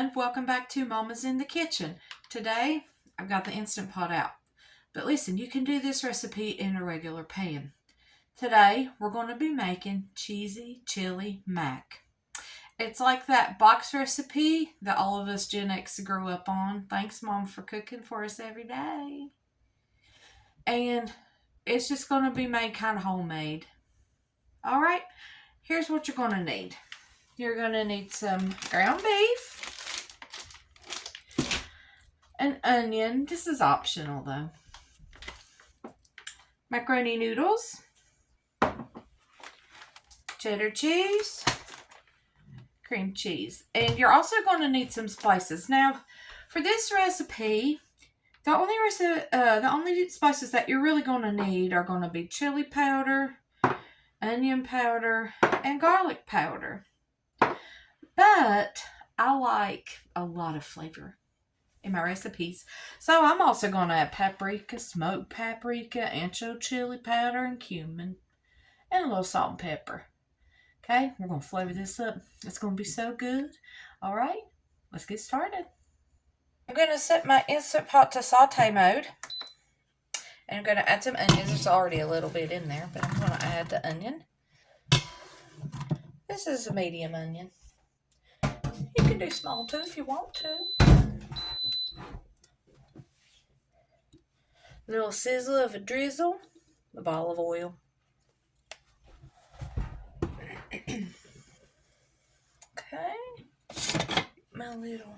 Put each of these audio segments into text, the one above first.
everyone, welcome back to Mama's in the Kitchen. Today I've got the Instant Pot out, but listen, you can do this recipe in a regular pan. Today we're going to be making cheesy chili mac. It's like that box recipe that all of us Gen X grew up on. Thanks, Mom, for cooking for us every day. And it's just going to be made kind of homemade. All right, here's what you're going to need. You're going to need some ground beef, an onion. This is optional though. Macaroni noodles, cheddar cheese, cream cheese. And you're also going to need some spices. Now, for this recipe, the only spices that you're really going to need are going to be chili powder, onion powder, and garlic powder. But I like a lot of flavor in my recipes. So I'm also going to add paprika, smoked paprika, ancho chili powder, and cumin. And a little salt and pepper. Okay, we're going to flavor this up. It's going to be so good. All right, let's get started. I'm going to set my Instant Pot to saute mode. And I'm going to add some onions. There's already a little bit in there, but I'm going to add the onion. This is a medium onion. You can do small too if you want to. A little sizzle of a drizzle of olive oil. Okay. My little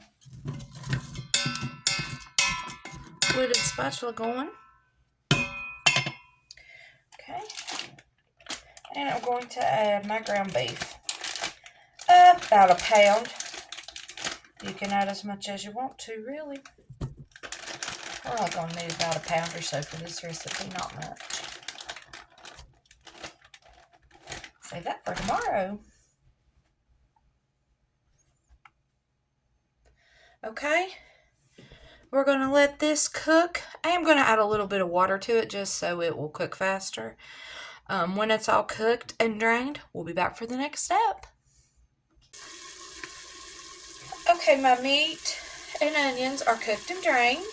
wooden spatula going. Okay. And I'm going to add my ground beef. About a pound. You can add as much as you want to, really. We're only going to need about a pound or so for this recipe, not much. Save that for tomorrow. Okay, we're going to let this cook. I am going to add a little bit of water to it just so it will cook faster. When it's all cooked and drained, we'll be back for the next step. Okay, my meat and onions are cooked and drained.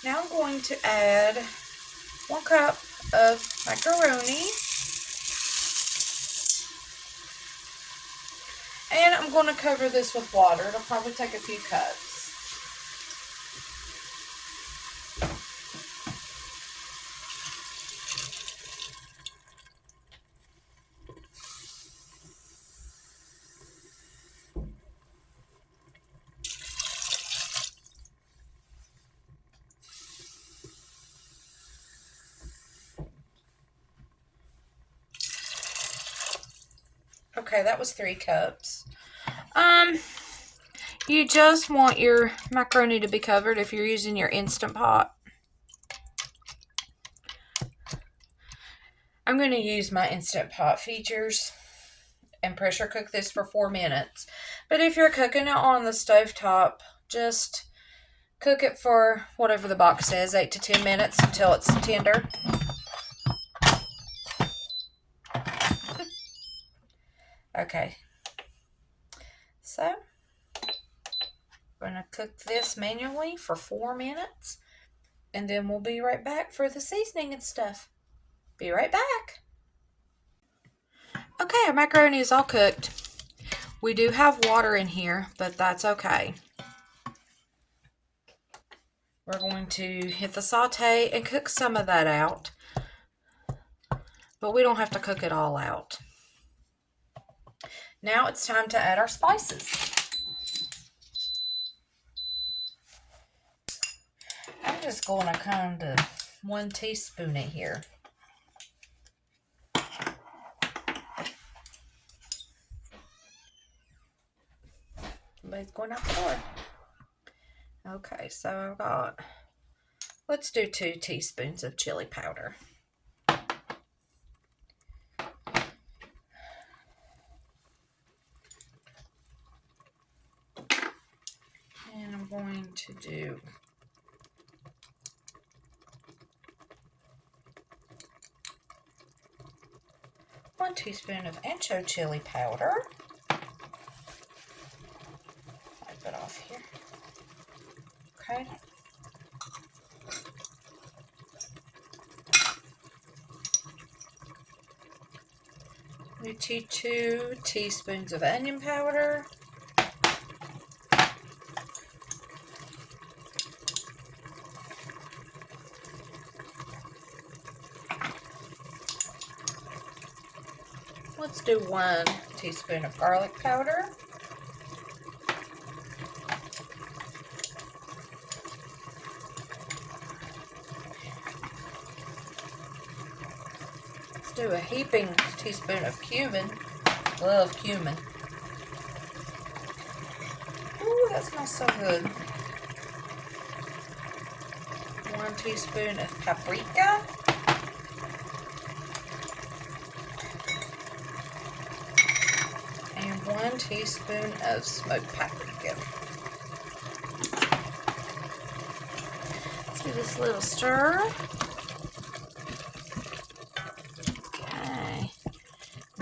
Now I'm going to add 1 cup of macaroni. And I'm going to cover this with water. It'll probably take a few cups. Okay, that was 3 cups. You just want your macaroni to be covered if you're using your Instant Pot. I'm going to use my Instant Pot features and pressure cook this for 4 minutes. But if you're cooking it on the stovetop, just cook it for whatever the box says, 8 to 10 minutes until it's tender. Okay, so I'm going to cook this manually for 4 minutes, and then we'll be right back for the seasoning and stuff. Be right back. Okay, our macaroni is all cooked. We do have water in here, but that's okay. We're going to hit the saute and cook some of that out, but we don't have to cook it all out. Now it's time to add our spices. I'm just going to kind of 1 teaspoon it here. Somebody's going out the door. Okay, so I've got, let's do 2 teaspoons of chili powder. And I'm going to do one teaspoon of ancho chili powder. Wipe it off 2 teaspoons of onion powder. Let's do 1 teaspoon of garlic powder. Let's do a heaping teaspoon of cumin. Love cumin. Ooh, that smells so good. 1 teaspoon of paprika. And 1 teaspoon of smoked paprika. Let's give this a little stir. Okay.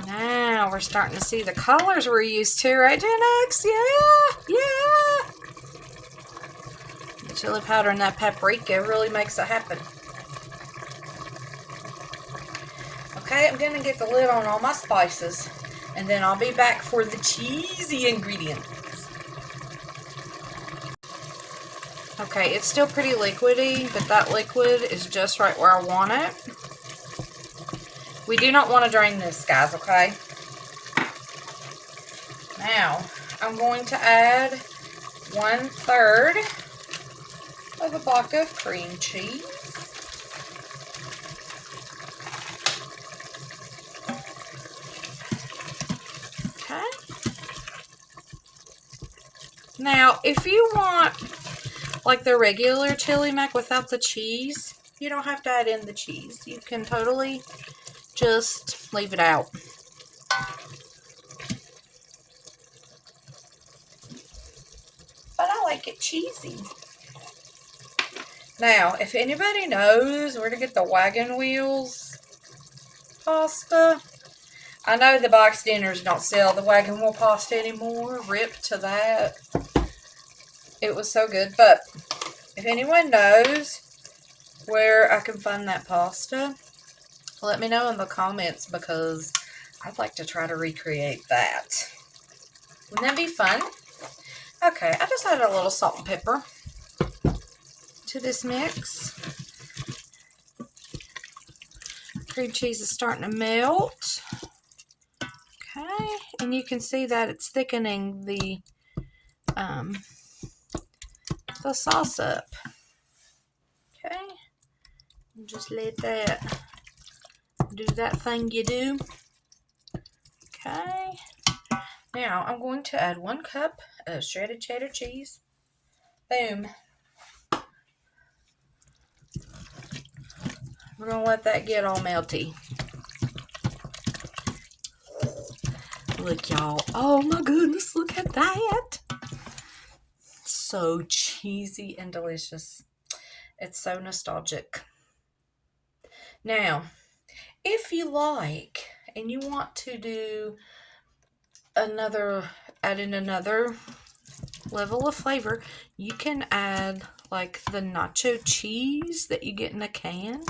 Now we're starting to see the colors we're used to, right, Gen X? Yeah, yeah. The chili powder and that paprika really makes it happen. Okay, I'm going to get the lid on all my spices. And then I'll be back for the cheesy ingredients. Okay, it's still pretty liquidy, but that liquid is just right where I want it. We do not want to drain this, guys, okay? Now, I'm going to add 1/3 of a block of cream cheese. Now, if you want like the regular chili mac without the cheese, you don't have to add in the cheese. You can totally just leave it out. But I like it cheesy. Now, if anybody knows where to get the wagon wheels pasta, I know the box dinners don't sell the wagon wheel pasta anymore. Rip to that. It was so good. But if anyone knows where I can find that pasta, let me know in the comments because I'd like to try to recreate that. Wouldn't that be fun? Okay, I just added a little salt and pepper to this mix. Cream cheese is starting to melt. Okay, and you can see that it's thickening the sauce up. Okay, just let that do that thing you do. Okay, now I'm going to add 1 cup of shredded cheddar cheese. Boom. We're going to let that get all melty. Look, y'all. Oh my goodness, look at that. So cheesy and delicious. It's so nostalgic. Now, if you like and you want to do add in another level of flavor, you can add like the nacho cheese that you get in a can.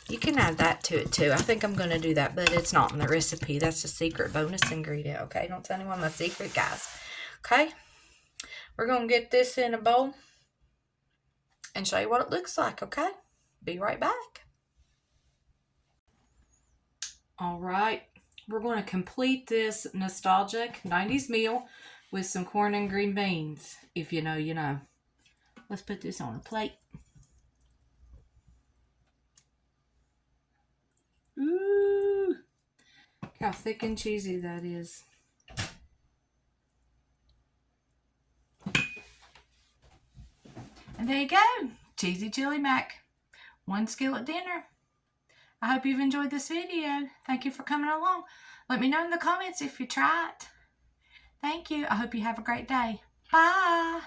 You can add that to it too. I think I'm going to do that, but it's not in the recipe. That's a secret bonus ingredient, okay? Don't tell anyone my secret, guys. Okay? We're going to get this in a bowl and show you what it looks like, okay? Be right back. All right. We're going to complete this nostalgic 90s meal with some corn and green beans. If you know, you know. Let's put this on a plate. Ooh, look how thick and cheesy that is. And there you go, cheesy chili mac, 1 skillet dinner. I hope you've enjoyed this video. Thank you for coming along. Let me know in the comments if you try it. Thank you. I hope you have a great day. Bye.